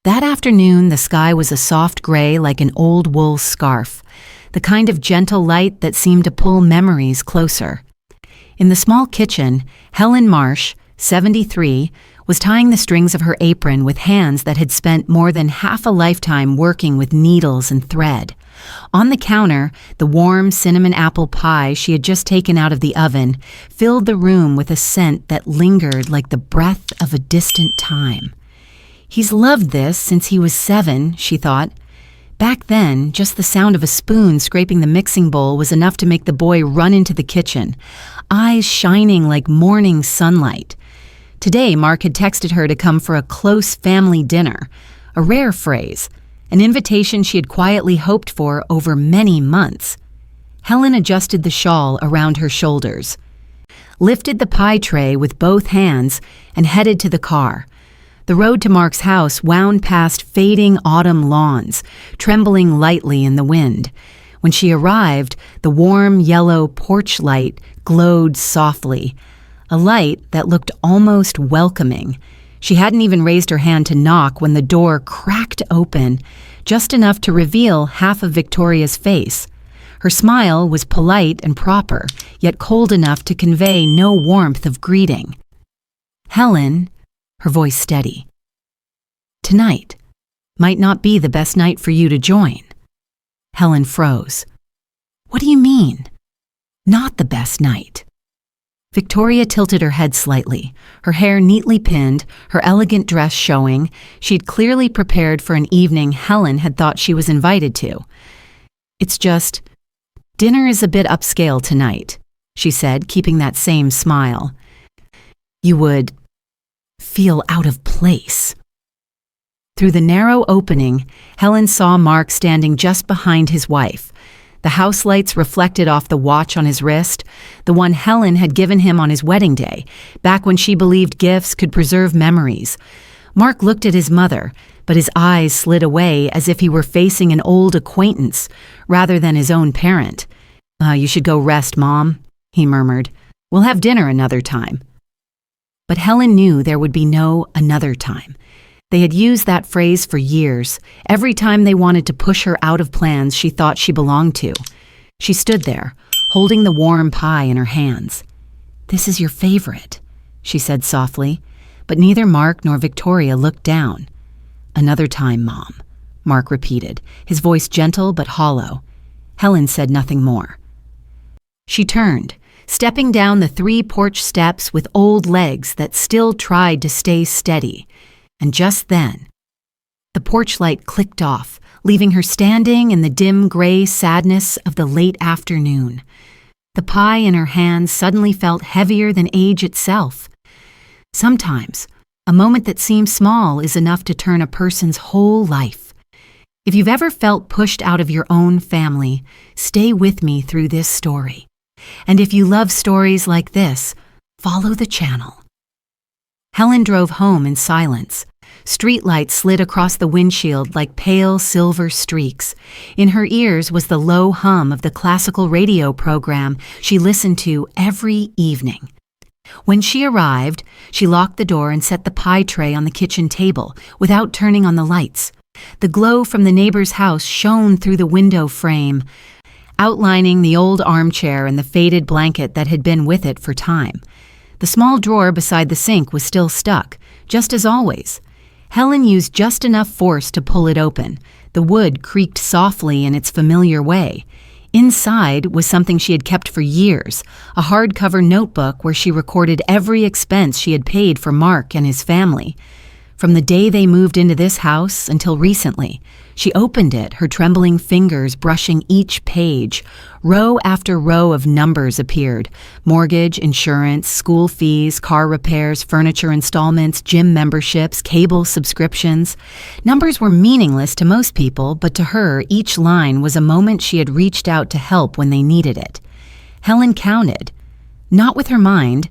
That afternoon, the sky was a soft gray like an old wool scarf, the kind of gentle light that seemed to pull memories closer. In the small kitchen, Helen Marsh, 73, was tying the strings of her apron with hands that had spent more than half a lifetime working with needles and thread. On the counter, the warm cinnamon apple pie she had just taken out of the oven filled the room with a scent that lingered like the breath of a distant time. He's loved this since he was 7, she thought. Back then, just the sound of a spoon scraping the mixing bowl was enough to make the boy run into the kitchen, eyes shining like morning sunlight. Today, Mark had texted her to come for a close family dinner, a rare phrase, an invitation she had quietly hoped for over many months. Helen adjusted the shawl around her shoulders, lifted the pie tray with both hands, and headed to the car. The road to Mark's house wound past fading autumn lawns, trembling lightly in the wind. When she arrived, the warm yellow porch light glowed softly, a light that looked almost welcoming. She hadn't even raised her hand to knock when the door cracked open, just enough to reveal half of Victoria's face. Her smile was polite and proper, yet cold enough to convey no warmth of greeting. "Helen," her voice steady, "tonight might not be the best night for you to join." Helen froze. "What do you mean, not the best night?" Victoria tilted her head slightly, her hair neatly pinned, her elegant dress showing. She'd clearly prepared for an evening Helen had thought she was invited to. "It's just, dinner is a bit upscale tonight," she said, keeping that same smile. "You would feel out of place." Through the narrow opening, Helen saw Mark standing just behind his wife. The house lights reflected off the watch on his wrist, the one Helen had given him on his wedding day, back when she believed gifts could preserve memories. Mark looked at his mother, but his eyes slid away as if he were facing an old acquaintance rather than his own parent. You should go rest, Mom," he murmured. "We'll have dinner another time." But Helen knew there would be no another time. They had used that phrase for years, every time they wanted to push her out of plans she thought she belonged to. She stood there, holding the warm pie in her hands. "This is your favorite," she said softly, but neither Mark nor Victoria looked down. "Another time, Mom," Mark repeated, his voice gentle but hollow. Helen said nothing more. She turned, stepping down the 3 porch steps with old legs that still tried to stay steady. And just then, the porch light clicked off, leaving her standing in the dim gray sadness of the late afternoon. The pie in her hands suddenly felt heavier than age itself. Sometimes, a moment that seems small is enough to turn a person's whole life. If you've ever felt pushed out of your own family, stay with me through this story. And if you love stories like this, follow the channel. Helen drove home in silence. Streetlights slid across the windshield like pale silver streaks. In her ears was the low hum of the classical radio program she listened to every evening. When she arrived, she locked the door and set the pie tray on the kitchen table without turning on the lights. The glow from the neighbor's house shone through the window frame, outlining the old armchair and the faded blanket that had been with it for time. The small drawer beside the sink was still stuck, just as always. Helen used just enough force to pull it open. The wood creaked softly in its familiar way. Inside was something she had kept for years, a hardcover notebook where she recorded every expense she had paid for Mark and his family. From the day they moved into this house until recently, she opened it, her trembling fingers brushing each page. Row after row of numbers appeared: mortgage, insurance, school fees, car repairs, furniture installments, gym memberships, cable subscriptions. Numbers were meaningless to most people, but to her, each line was a moment she had reached out to help when they needed it. Helen counted, not with her mind,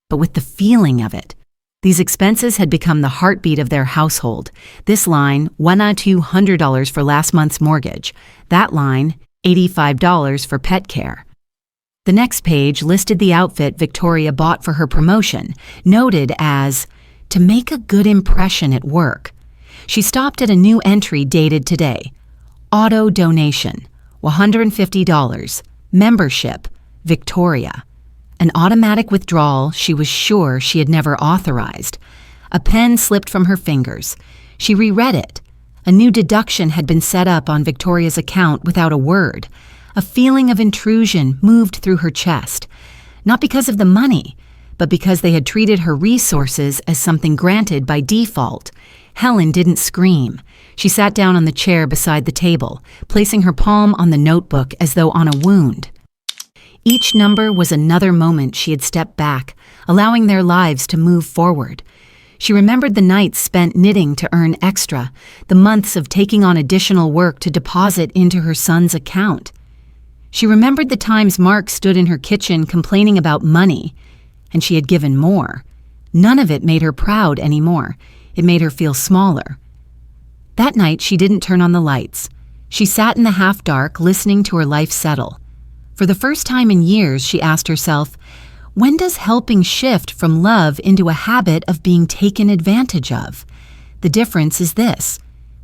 but with the feeling of it. These expenses had become the heartbeat of their household. This line, $200 for last month's mortgage. That line, $85 for pet care. The next page listed the outfit Victoria bought for her promotion, noted as, "to make a good impression at work." She stopped at a new entry dated today. Auto donation, $150. Membership, Victoria. An automatic withdrawal she was sure she had never authorized. A pen slipped from her fingers. She reread it. A new deduction had been set up on Victoria's account without a word. A feeling of intrusion moved through her chest. Not because of the money, but because they had treated her resources as something granted by default. Helen didn't scream. She sat down on the chair beside the table, placing her palm on the notebook as though on a wound. Each number was another moment she had stepped back, allowing their lives to move forward. She remembered the nights spent knitting to earn extra, the months of taking on additional work to deposit into her son's account. She remembered the times Mark stood in her kitchen complaining about money, and she had given more. None of it made her proud anymore. It made her feel smaller. That night, she didn't turn on the lights. She sat in the half-dark, listening to her life settle. For the first time in years, she asked herself, when does helping shift from love into a habit of being taken advantage of? The difference is this.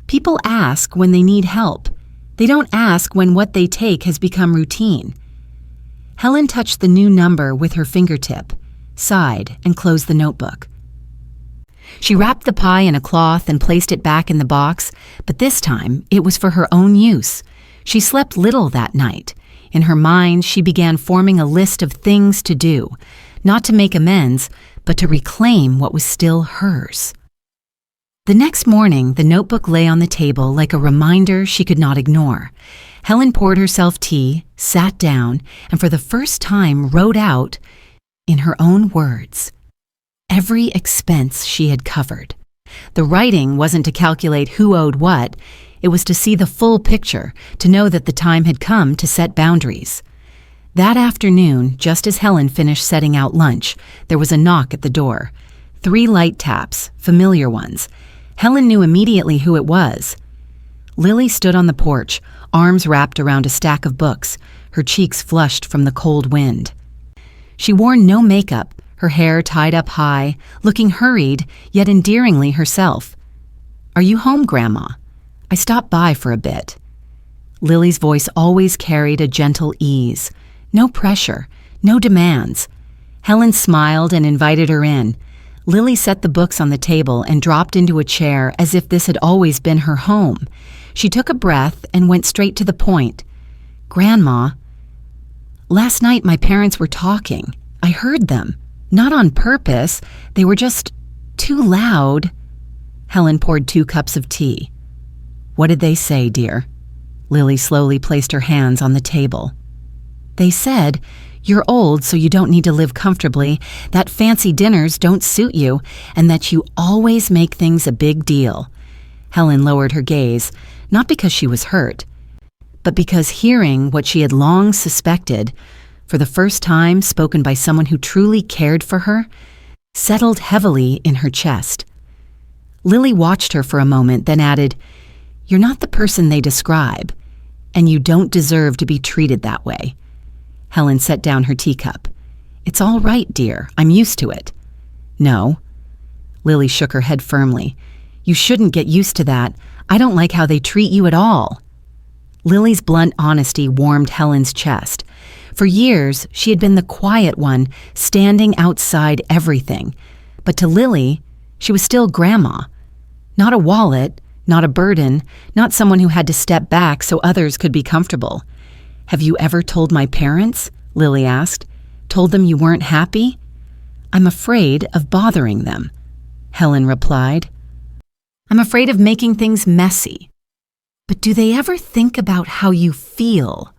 People ask when they need help. They don't ask when what they take has become routine. Helen touched the new number with her fingertip, sighed, and closed the notebook. She wrapped the pie in a cloth and placed it back in the box, but this time it was for her own use. She slept little that night. In her mind, she began forming a list of things to do, not to make amends, but to reclaim what was still hers. The next morning, the notebook lay on the table like a reminder she could not ignore. Helen poured herself tea, sat down, and for the first time wrote out, in her own words, every expense she had covered. The writing wasn't to calculate who owed what. It was to see the full picture, to know that the time had come to set boundaries. That afternoon, just as Helen finished setting out lunch, there was a knock at the door. 3 light taps, familiar ones. Helen knew immediately who it was. Lily stood on the porch, arms wrapped around a stack of books, her cheeks flushed from the cold wind. She wore no makeup, her hair tied up high, looking hurried, yet endearingly herself. "Are you home, Grandma? I stopped by for a bit." Lily's voice always carried a gentle ease. No pressure, no demands. Helen smiled and invited her in. Lily set the books on the table and dropped into a chair as if this had always been her home. She took a breath and went straight to the point. "Grandma, last night my parents were talking. I heard them. Not on purpose. They were just too loud." Helen poured 2 cups of tea. "What did they say, dear?" Lily slowly placed her hands on the table. "They said, you're old so you don't need to live comfortably, that fancy dinners don't suit you, and that you always make things a big deal." Helen lowered her gaze, not because she was hurt, but because hearing what she had long suspected, for the first time spoken by someone who truly cared for her, settled heavily in her chest. Lily watched her for a moment, then added, "You're not the person they describe, and you don't deserve to be treated that way." Helen set down her teacup. "It's all right, dear. I'm used to it." "No." Lily shook her head firmly. "You shouldn't get used to that. I don't like how they treat you at all." Lily's blunt honesty warmed Helen's chest. For years, she had been the quiet one, standing outside everything. But to Lily, she was still Grandma. Not a wallet, not a burden, not someone who had to step back so others could be comfortable. "Have you ever told my parents?" Lily asked. "Told them you weren't happy?" "I'm afraid of bothering them," Helen replied. "I'm afraid of making things messy." "But do they ever think about how you feel?"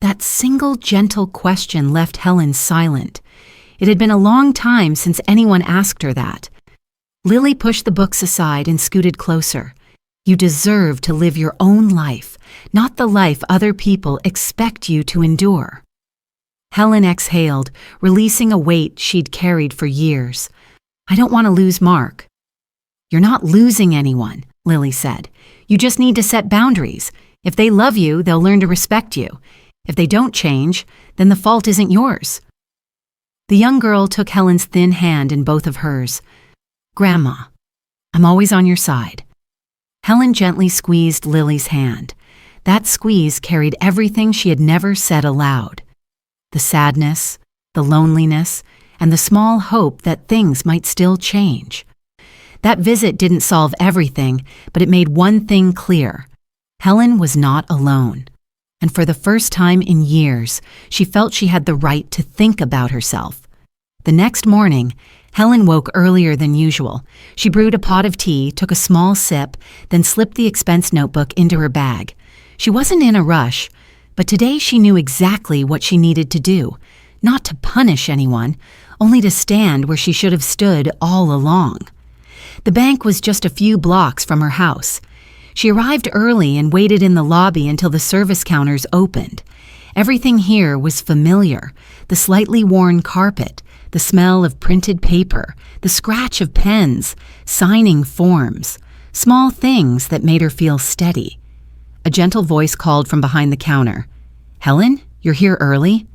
That single gentle question left Helen silent. It had been a long time since anyone asked her that. Lily pushed the books aside and scooted closer. "You deserve to live your own life, not the life other people expect you to endure." Helen exhaled, releasing a weight she'd carried for years. "I don't want to lose Mark." "You're not losing anyone," Lily said. "You just need to set boundaries. If they love you, they'll learn to respect you. If they don't change, then the fault isn't yours." The young girl took Helen's thin hand in both of hers. "Grandma, I'm always on your side. Helen gently squeezed Lily's hand. That squeeze carried everything she had never said aloud. The sadness, the loneliness, and the small hope that things might still change. That visit didn't solve everything, but it made one thing clear. Helen was not alone. And for the first time in years, she felt she had the right to think about herself. The next morning, Helen woke earlier than usual. She brewed a pot of tea, took a small sip, then slipped the expense notebook into her bag. She wasn't in a rush, but today she knew exactly what she needed to do. Not to punish anyone, only to stand where she should have stood all along. The bank was just a few blocks from her house. She arrived early and waited in the lobby until the service counters opened. Everything here was familiar: the slightly worn carpet, the smell of printed paper, the scratch of pens, signing forms, small things that made her feel steady. A gentle voice called from behind the counter. "Helen, you're here early?"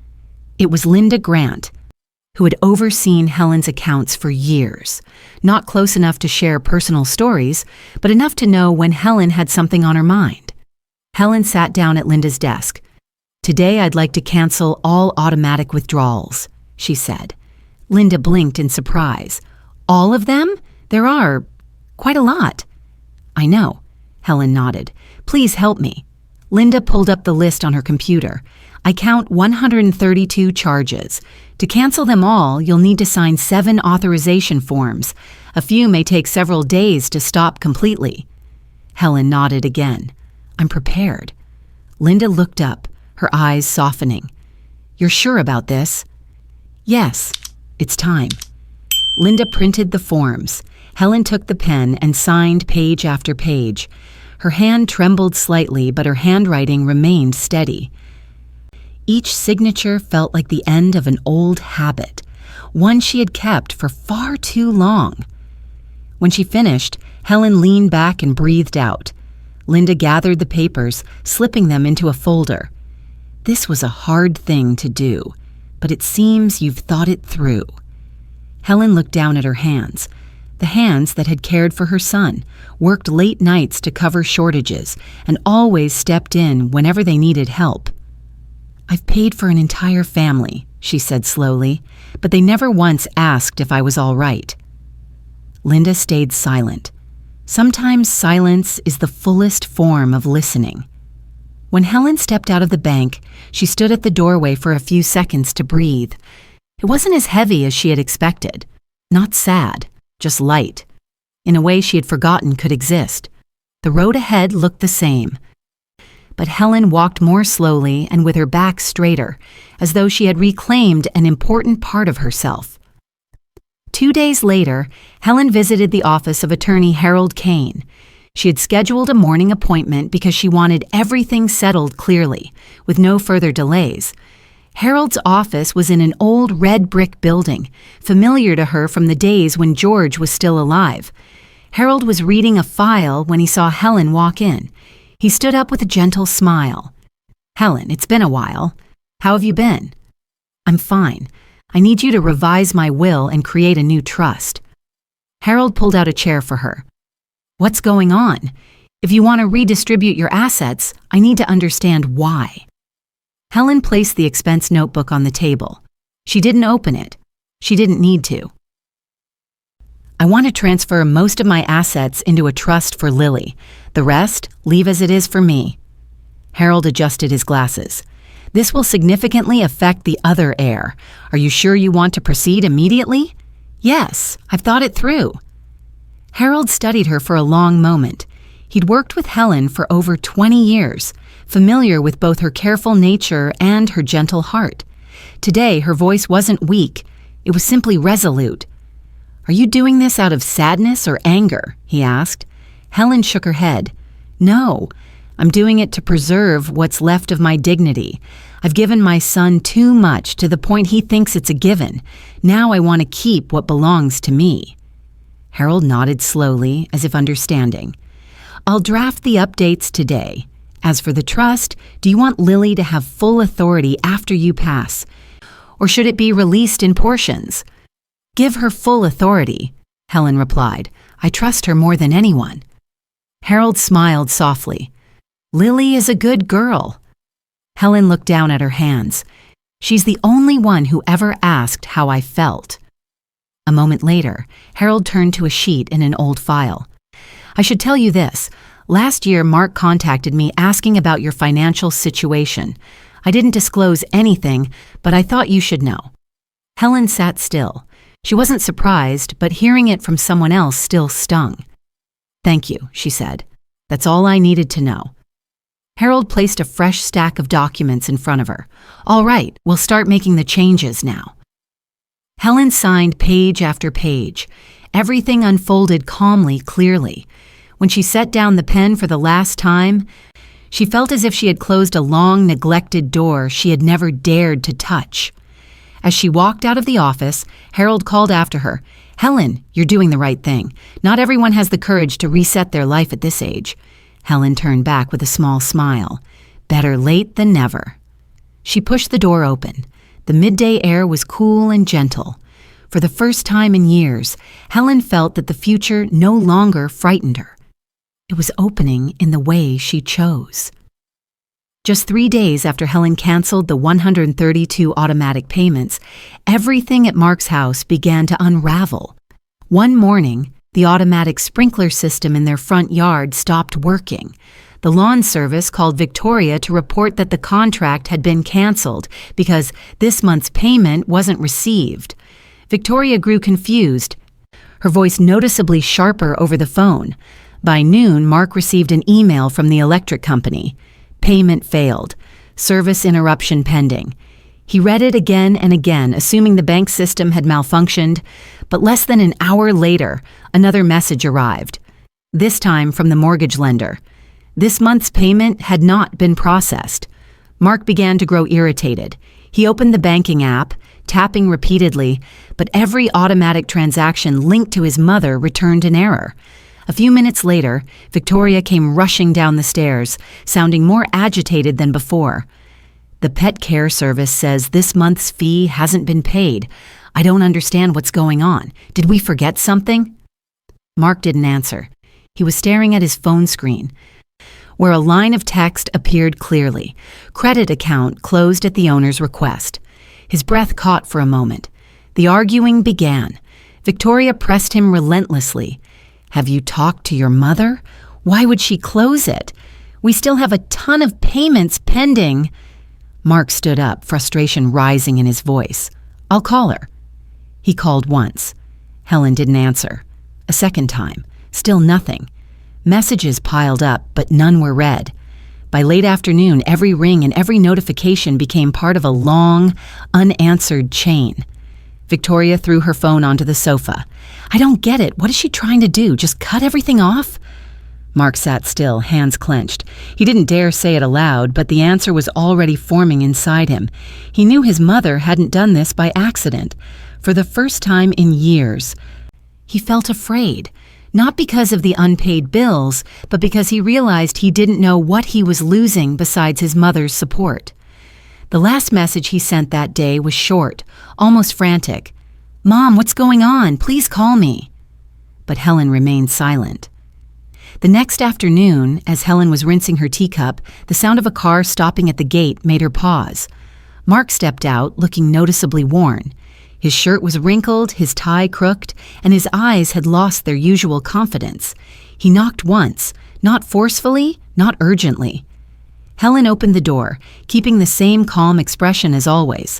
It was Linda Grant, who had overseen Helen's accounts for years, not close enough to share personal stories, but enough to know when Helen had something on her mind. Helen sat down at Linda's desk. "Today I'd like to cancel all automatic withdrawals," she said. Linda blinked in surprise. "All of them? There are quite a lot." "I know," Helen nodded. "Please help me." Linda pulled up the list on her computer. "I count 132 charges. To cancel them all, you'll need to sign 7 authorization forms. A few may take several days to stop completely." Helen nodded again. "I'm prepared." Linda looked up, her eyes softening. "You're sure about this?" "Yes, it's time." Linda printed the forms. Helen took the pen and signed page after page. Her hand trembled slightly, but her handwriting remained steady. Each signature felt like the end of an old habit, one she had kept for far too long. When she finished, Helen leaned back and breathed out. Linda gathered the papers, slipping them into a folder. "This was a hard thing to do, but it seems you've thought it through." Helen looked down at her hands. The hands that had cared for her son, worked late nights to cover shortages, and always stepped in whenever they needed help. "I've paid for an entire family," she said slowly, "but they never once asked if I was all right." Linda stayed silent. Sometimes silence is the fullest form of listening. When Helen stepped out of the bank, she stood at the doorway for a few seconds to breathe. It wasn't as heavy as she had expected. Not sad, just light, in a way she had forgotten could exist. The road ahead looked the same. But Helen walked more slowly and with her back straighter, as though she had reclaimed an important part of herself. 2 days later, Helen visited the office of attorney Harold Kane. She had scheduled a morning appointment because she wanted everything settled clearly, with no further delays. Harold's office was in an old red brick building, familiar to her from the days when George was still alive. Harold was reading a file when he saw Helen walk in. He stood up with a gentle smile. "Helen, it's been a while. How have you been?" "I'm fine. I need you to revise my will and create a new trust." Harold pulled out a chair for her. "What's going on? If you want to redistribute your assets, I need to understand why." Helen placed the expense notebook on the table. She didn't open it. She didn't need to. "I want to transfer most of my assets into a trust for Lily. The rest, leave as it is for me." Harold adjusted his glasses. "This will significantly affect the other heir. Are you sure you want to proceed immediately?" "Yes, I've thought it through." Harold studied her for a long moment. He'd worked with Helen for over 20 years, familiar with both her careful nature and her gentle heart. Today, her voice wasn't weak. It was simply resolute. "Are you doing this out of sadness or anger?" he asked. Helen shook her head. "No, I'm doing it to preserve what's left of my dignity. I've given my son too much to the point he thinks it's a given. Now I want to keep what belongs to me." Harold nodded slowly, as if understanding. "I'll draft the updates today. As for the trust, do you want Lily to have full authority after you pass? Or should it be released in portions?" "Give her full authority," Helen replied. "I trust her more than anyone." Harold smiled softly. Lily is a good girl. Helen looked down at her hands. She's the only one who ever asked how I felt. A moment later, Harold turned to a sheet in an old file. I should tell you this. Last year, Mark contacted me asking about your financial situation. I didn't disclose anything, but I thought you should know. Helen sat still. She wasn't surprised, but hearing it from someone else still stung. Thank you, she said. That's all I needed to know. Harold placed a fresh stack of documents in front of her. All right, we'll start making the changes now. Helen signed page after page. Everything unfolded calmly, clearly. When she set down the pen for the last time, she felt as if she had closed a long, neglected door she had never dared to touch. As she walked out of the office, Harold called after her. Helen, you're doing the right thing. Not everyone has the courage to reset their life at this age. Helen turned back with a small smile. Better late than never. She pushed the door open. The midday air was cool and gentle. For the first time in years, Helen felt that the future no longer frightened her. It was opening in the way she chose. Just 3 days after Helen canceled the 132 automatic payments, everything at Mark's house began to unravel. One morning, the automatic sprinkler system in their front yard stopped working. The lawn service called Victoria to report that the contract had been canceled because this month's payment wasn't received. Victoria grew confused, her voice noticeably sharper over the phone. By noon, Mark received an email from the electric company. Payment failed. Service interruption pending. He read it again and again, assuming the bank system had malfunctioned, but less than an hour later, another message arrived. This time from the mortgage lender. This month's payment had not been processed. Mark began to grow irritated. He opened the banking app, tapping repeatedly, but every automatic transaction linked to his mother returned an error. A few minutes later, Victoria came rushing down the stairs, sounding more agitated than before. The pet care service says this month's fee hasn't been paid. I don't understand what's going on. Did we forget something? Mark didn't answer. He was staring at his phone screen, where a line of text appeared clearly. Credit account closed at the owner's request. His breath caught for a moment. The arguing began. Victoria pressed him relentlessly. Have you talked to your mother? Why would she close it? We still have a ton of payments pending. Mark stood up, frustration rising in his voice. I'll call her. He called once. Helen didn't answer. A second time. Still nothing. Messages piled up, but none were read. By late afternoon, every ring and every notification became part of a long, unanswered chain. Victoria threw her phone onto the sofa. I don't get it. What is she trying to do? Just cut everything off? Mark sat still, hands clenched. He didn't dare say it aloud, but the answer was already forming inside him. He knew his mother hadn't done this by accident. For the first time in years, he felt afraid. Not because of the unpaid bills, but because he realized he didn't know what he was losing besides his mother's support. The last message he sent that day was short, almost frantic. Mom, what's going on? Please call me. But Helen remained silent. The next afternoon, as Helen was rinsing her teacup, the sound of a car stopping at the gate made her pause. Mark stepped out, looking noticeably worn. His shirt was wrinkled, his tie crooked, and his eyes had lost their usual confidence. He knocked once, not forcefully, not urgently. Helen opened the door, keeping the same calm expression as always.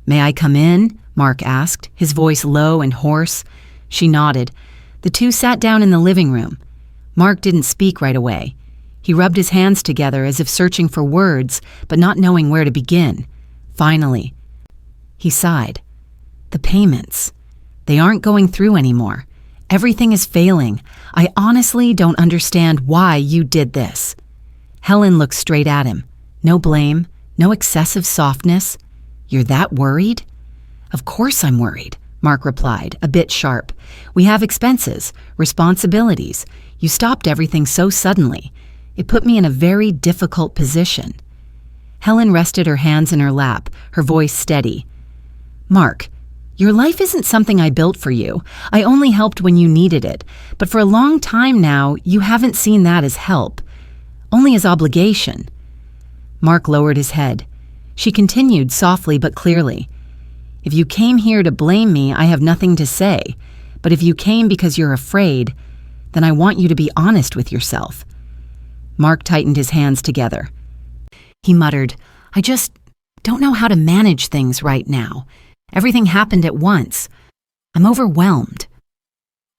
May I come in? Mark asked, his voice low and hoarse. She nodded. The two sat down in the living room. Mark didn't speak right away. He rubbed his hands together as if searching for words, but not knowing where to begin. Finally, he sighed. The payments. They aren't going through anymore. Everything is failing. I honestly don't understand why you did this. Helen looked straight at him. No blame, no excessive softness. You're that worried? Of course I'm worried, Mark replied, a bit sharp. We have expenses, responsibilities. You stopped everything so suddenly. It put me in a very difficult position. Helen rested her hands in her lap, her voice steady. Mark, Your life isn't something I built for you. I only helped when you needed it. But for a long time now, you haven't seen that as help, only as obligation." Mark lowered his head. She continued softly but clearly. "If you came here to blame me, I have nothing to say. But if you came because you're afraid, then I want you to be honest with yourself." Mark tightened his hands together. He muttered, "I just don't know how to manage things right now. Everything happened at once. I'm overwhelmed."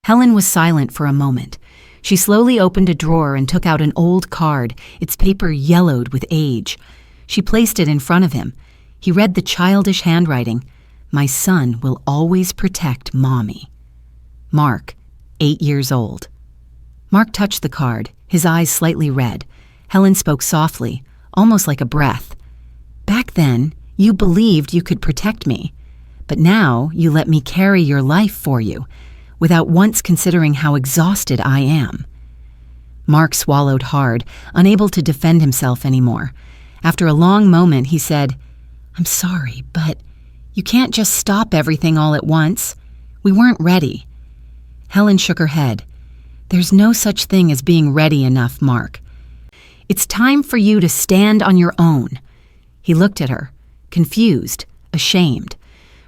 Helen was silent for a moment. She slowly opened a drawer and took out an old card, its paper yellowed with age. She placed it in front of him. He read the childish handwriting. "My son will always protect Mommy. Mark, 8 years old." Mark touched the card, his eyes slightly red. Helen spoke softly, almost like a breath. "Back then, you believed you could protect me. But now you let me carry your life for you, without once considering how exhausted I am." Mark swallowed hard, unable to defend himself anymore. After a long moment, he said, "I'm sorry, but you can't just stop everything all at once. We weren't ready." Helen shook her head. "There's no such thing as being ready enough, Mark. It's time for you to stand on your own." He looked at her, confused, ashamed.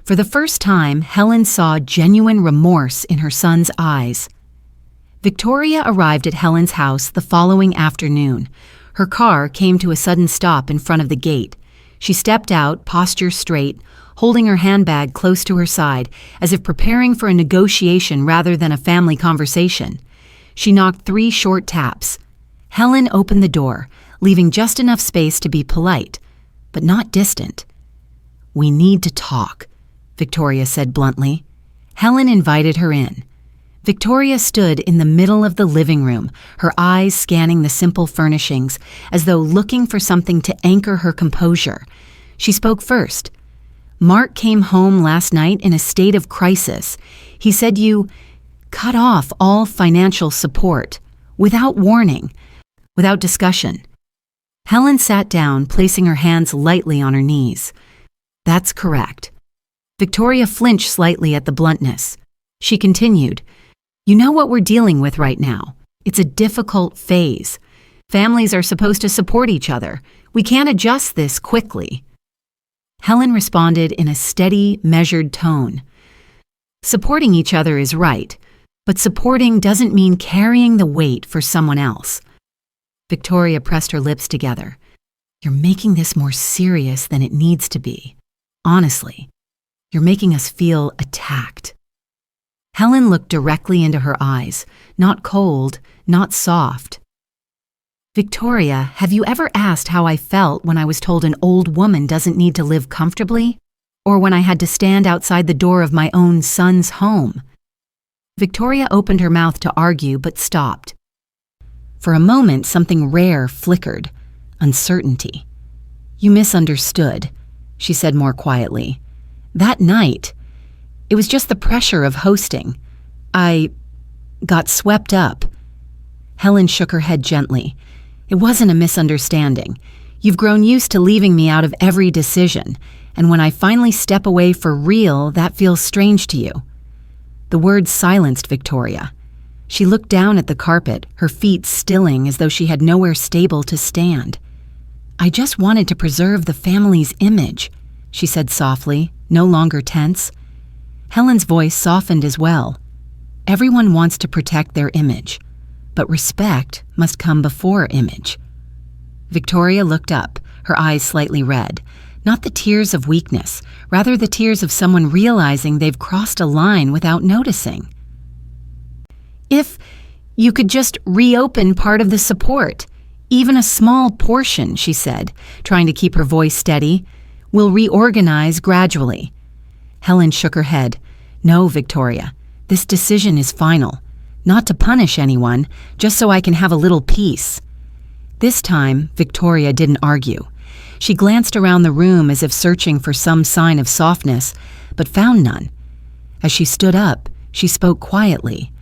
For the first time, Helen saw genuine remorse in her son's eyes. Victoria arrived at Helen's house the following afternoon. Her car came to a sudden stop in front of the gate. She stepped out, posture straight, holding her handbag close to her side, as if preparing for a negotiation rather than a family conversation. She knocked 3 short taps. Helen opened the door, leaving just enough space to be polite, but not distant. "We need to talk," Victoria said bluntly. Helen invited her in. Victoria stood in the middle of the living room, her eyes scanning the simple furnishings, as though looking for something to anchor her composure. She spoke first. "Mark came home last night in a state of crisis. He said you cut off all financial support, without warning, without discussion." Helen sat down, placing her hands lightly on her knees. "That's correct." Victoria flinched slightly at the bluntness. She continued, "You know what we're dealing with right now. It's a difficult phase. Families are supposed to support each other. We can't adjust this quickly." Helen responded in a steady, measured tone. "Supporting each other is right, but supporting doesn't mean carrying the weight for someone else." Victoria pressed her lips together. "You're making this more serious than it needs to be. Honestly, you're making us feel attacked." Helen looked directly into her eyes, not cold, not soft. "Victoria, have you ever asked how I felt when I was told an old woman doesn't need to live comfortably? Or when I had to stand outside the door of my own son's home?" Victoria opened her mouth to argue, but stopped. For a moment, something rare flickered, uncertainty. "You misunderstood," she said more quietly. "That night, it was just the pressure of hosting. I got swept up." Helen shook her head gently. "It wasn't a misunderstanding. You've grown used to leaving me out of every decision, and when I finally step away for real, that feels strange to you." The words silenced Victoria. She looked down at the carpet, her feet stilling as though she had nowhere stable to stand. "I just wanted to preserve the family's image," she said softly, no longer tense. Helen's voice softened as well. "Everyone wants to protect their image, but respect must come before image." Victoria looked up, her eyes slightly red. Not the tears of weakness, rather the tears of someone realizing they've crossed a line without noticing. "If you could just reopen part of the support, even a small portion," she said, trying to keep her voice steady, "we'll reorganize gradually." Helen shook her head. "No, Victoria, this decision is final. Not to punish anyone, just so I can have a little peace." This time, Victoria didn't argue. She glanced around the room as if searching for some sign of softness, but found none. As she stood up, she spoke quietly.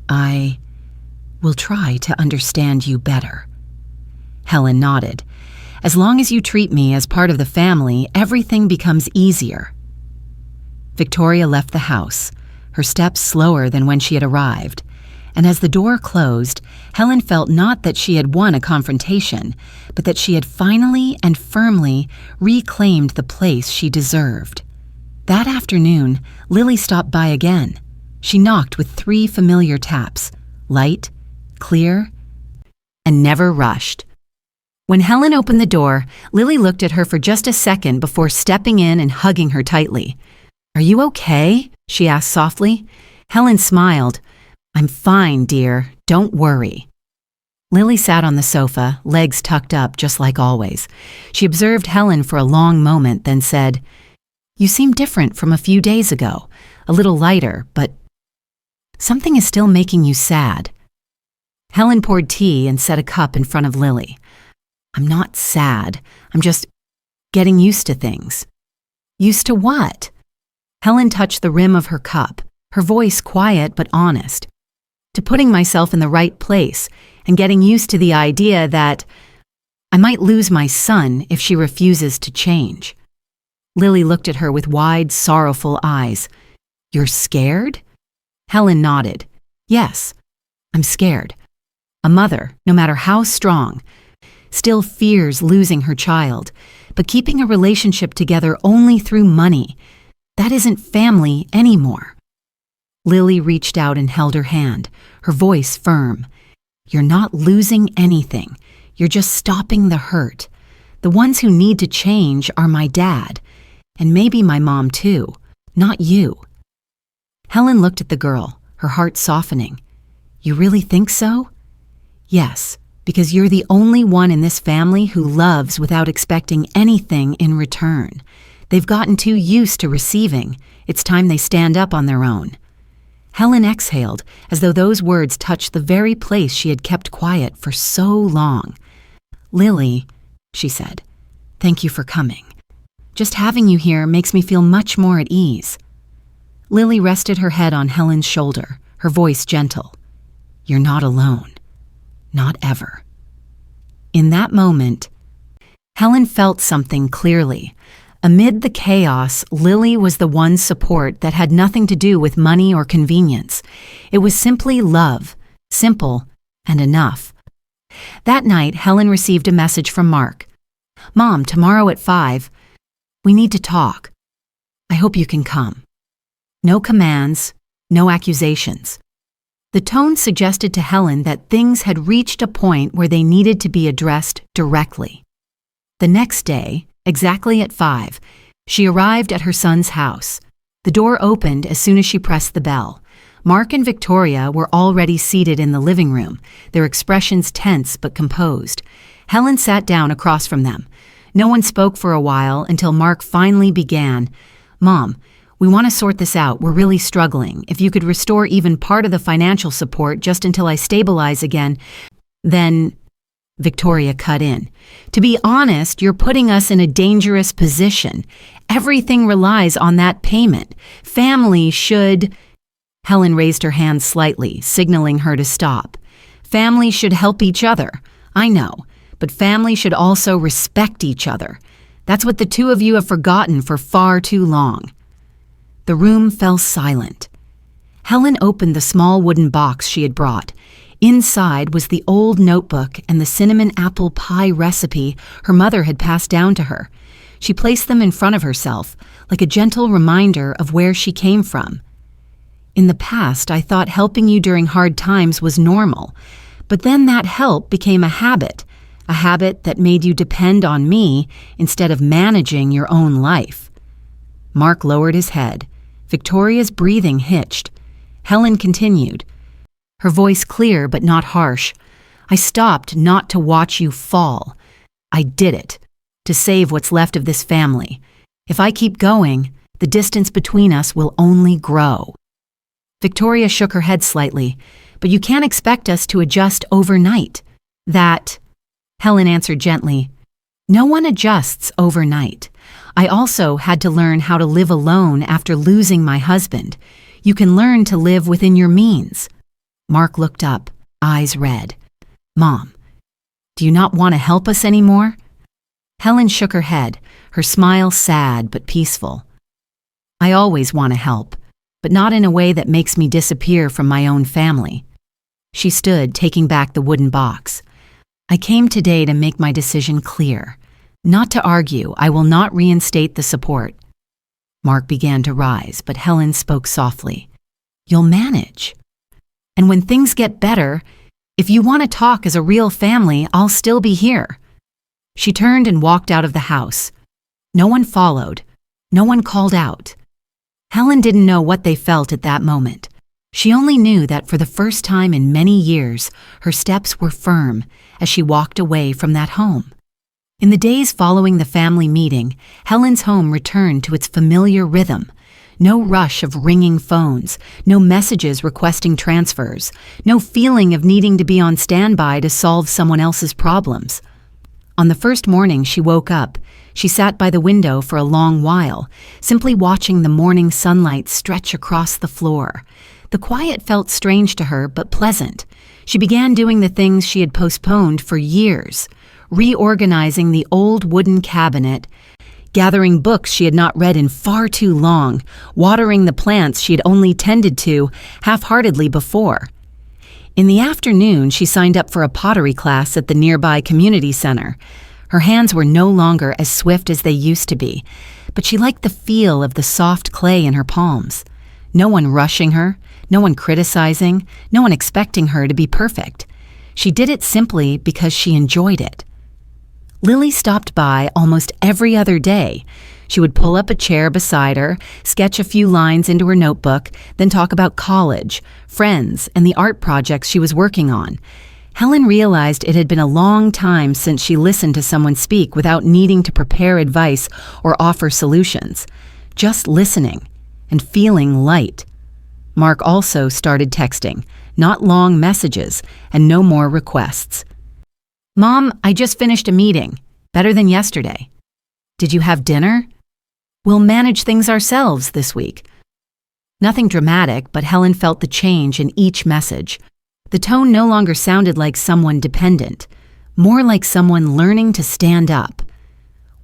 "I will try to understand you better." Helen nodded. "As long as you treat me as part of the family, everything becomes easier." Victoria left the house, her steps slower than when she had arrived, and as the door closed, Helen felt not that she had won a confrontation, but that she had finally and firmly reclaimed the place she deserved. That afternoon, Lily stopped by again. She knocked with 3 familiar taps, light, clear, and never rushed. When Helen opened the door, Lily looked at her for just a second before stepping in and hugging her tightly. "Are you okay?" she asked softly. Helen smiled. "I'm fine, dear. Don't worry." Lily sat on the sofa, legs tucked up just like always. She observed Helen for a long moment, then said, "You seem different from a few days ago, a little lighter, but something is still making you sad." Helen poured tea and set a cup in front of Lily. "I'm not sad. I'm just getting used to things." "Used to what?" Helen touched the rim of her cup, her voice quiet but honest. "To putting myself in the right place and getting used to the idea that I might lose my son if she refuses to change." Lily looked at her with wide, sorrowful eyes. "You're scared?" Helen nodded. "Yes, I'm scared. A mother, no matter how strong, still fears losing her child, but keeping a relationship together only through money, that isn't family anymore." Lily reached out and held her hand, her voice firm. "You're not losing anything. You're just stopping the hurt. The ones who need to change are my dad, and maybe my mom too, not you." Helen looked at the girl, her heart softening. "You really think so?" "Yes, because you're the only one in this family who loves without expecting anything in return. They've gotten too used to receiving. It's time they stand up on their own." Helen exhaled, as though those words touched the very place she had kept quiet for so long. "Lily," she said, "thank you for coming. Just having you here makes me feel much more at ease." Lily rested her head on Helen's shoulder, her voice gentle. "You're not alone. Not ever." In that moment, Helen felt something clearly. Amid the chaos, Lily was the one support that had nothing to do with money or convenience. It was simply love, simple and enough. That night, Helen received a message from Mark. "Mom, tomorrow at 5, we need to talk. I hope you can come." No commands, no accusations. The tone suggested to Helen that things had reached a point where they needed to be addressed directly. The next day, exactly at 5, she arrived at her son's house. The door opened as soon as she pressed the bell. Mark and Victoria were already seated in the living room, their expressions tense but composed. Helen sat down across from them. No one spoke for a while until Mark finally began. "Mom, we want to sort this out. We're really struggling. If you could restore even part of the financial support just until I stabilize again, then..." Victoria cut in. "To be honest, you're putting us in a dangerous position. Everything relies on that payment. Family should..." Helen raised her hand slightly, signaling her to stop. "Family should help each other. I know, but family should also respect each other. That's what the two of you have forgotten for far too long." The room fell silent. Helen opened the small wooden box she had brought. Inside was the old notebook and the cinnamon apple pie recipe her mother had passed down to her. She placed them in front of herself, like a gentle reminder of where she came from. "In the past, I thought helping you during hard times was normal, but then that help became a habit that made you depend on me instead of managing your own life." Mark lowered his head. Victoria's breathing hitched. Helen continued, her voice clear but not harsh. "I stopped not to watch you fall. I did it to save what's left of this family. If I keep going, the distance between us will only grow." Victoria shook her head slightly. "But you can't expect us to adjust overnight." "That..." Helen answered gently. "No one adjusts overnight. I also had to learn how to live alone after losing my husband. You can learn to live within your means." Mark looked up, eyes red. "Mom, do you not want to help us anymore?" Helen shook her head, her smile sad but peaceful. I always want to help, but not in a way that makes me disappear from my own family. She stood, taking back the wooden box. I came today to make my decision clear. Not to argue, I will not reinstate the support. Mark began to rise, but Helen spoke softly. You'll manage. And when things get better, if you want to talk as a real family, I'll still be here. She turned and walked out of the house. No one followed. No one called out. Helen didn't know what they felt at that moment. She only knew that for the first time in many years, her steps were firm as she walked away from that home. In the days following the family meeting, Helen's home returned to its familiar rhythm. No rush of ringing phones, no messages requesting transfers, no feeling of needing to be on standby to solve someone else's problems. On the first morning she woke up, she sat by the window for a long while, simply watching the morning sunlight stretch across the floor. The quiet felt strange to her, but pleasant. She began doing the things she had postponed for years, reorganizing the old wooden cabinet, gathering books she had not read in far too long, watering the plants she had only tended to half-heartedly before. In the afternoon, she signed up for a pottery class at the nearby community center. Her hands were no longer as swift as they used to be, but she liked the feel of the soft clay in her palms. No one rushing her, no one criticizing, no one expecting her to be perfect. She did it simply because she enjoyed it. Lily stopped by almost every other day. She would pull up a chair beside her, sketch a few lines into her notebook, then talk about college, friends, and the art projects she was working on. Helen realized it had been a long time since she listened to someone speak without needing to prepare advice or offer solutions. Just listening and feeling light. Mark also started texting, not long messages, and no more requests. Mom, I just finished a meeting. Better than yesterday. Did you have dinner? We'll manage things ourselves this week. Nothing dramatic, but Helen felt the change in each message. The tone no longer sounded like someone dependent, more like someone learning to stand up.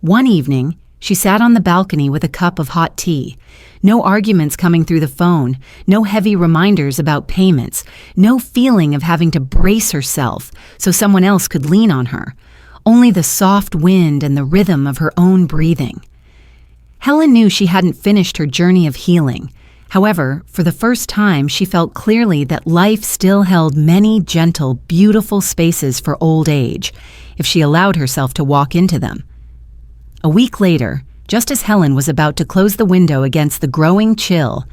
One evening, she sat on the balcony with a cup of hot tea. No arguments coming through the phone, no heavy reminders about payments, no feeling of having to brace herself so someone else could lean on her. Only the soft wind and the rhythm of her own breathing. Helen knew she hadn't finished her journey of healing. However, for the first time, she felt clearly that life still held many gentle, beautiful spaces for old age, if she allowed herself to walk into them. A week later, just as Helen was about to close the window against the growing chill,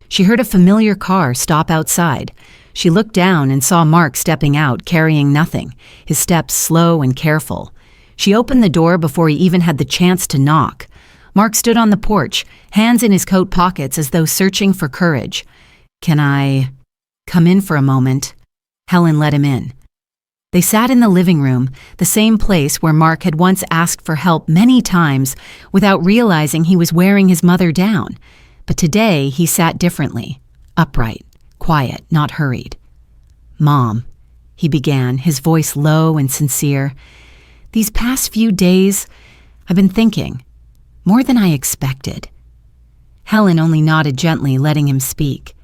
she heard a familiar car stop outside. She looked down and saw Mark stepping out, carrying nothing, his steps slow and careful. She opened the door before he even had the chance to knock. Mark stood on the porch, hands in his coat pockets as though searching for courage. "Can I come in for a moment?" Helen let him in. They sat in the living room, the same place where Mark had once asked for help many times without realizing he was wearing his mother down. But today he sat differently, upright, quiet, not hurried. "Mom," he began, his voice low and sincere, "these past few days, I've been thinking, more than I expected." Helen only nodded gently, letting him speak.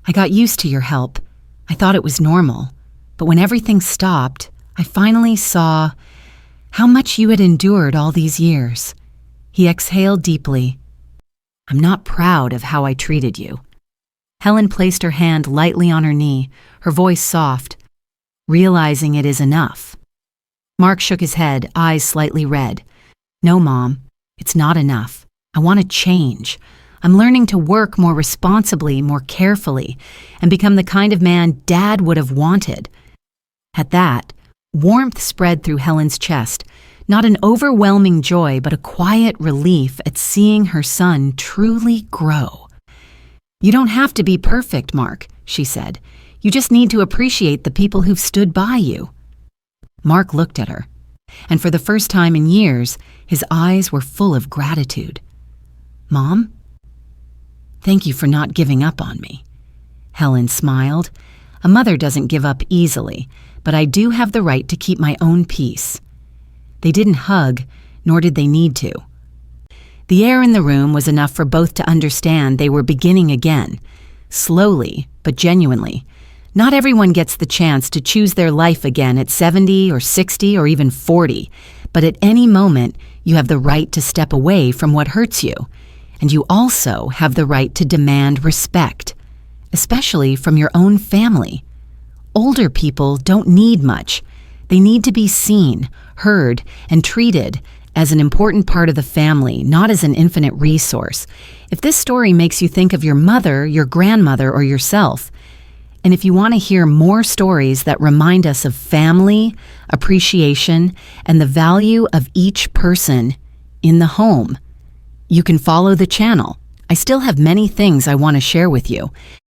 "I got used to your help. I thought it was normal. But when everything stopped, I finally saw how much you had endured all these years." He exhaled deeply. "I'm not proud of how I treated you." Helen placed her hand lightly on her knee, her voice soft. "Realizing it is enough." Mark shook his head, eyes slightly red. "No, Mom, it's not enough. I want to change. I'm learning to work more responsibly, more carefully, and become the kind of man Dad would have wanted." At that, warmth spread through Helen's chest, not an overwhelming joy, but a quiet relief at seeing her son truly grow. "You don't have to be perfect, Mark," she said. "You just need to appreciate the people who've stood by you." Mark looked at her, and for the first time in years, his eyes were full of gratitude. "Mom? Thank you for not giving up on me." Helen smiled. "A mother doesn't give up easily, but I do have the right to keep my own peace." They didn't hug, nor did they need to. The air in the room was enough for both to understand they were beginning again, slowly but genuinely. Not everyone gets the chance to choose their life again at 70 or 60 or even 40, but at any moment, you have the right to step away from what hurts you. And you also have the right to demand respect, especially from your own family. Older people don't need much. They need to be seen, heard, and treated as an important part of the family, not as an infinite resource. If this story makes you think of your mother, your grandmother, or yourself, and if you want to hear more stories that remind us of family, appreciation, and the value of each person in the home, you can follow the channel. I still have many things I want to share with you.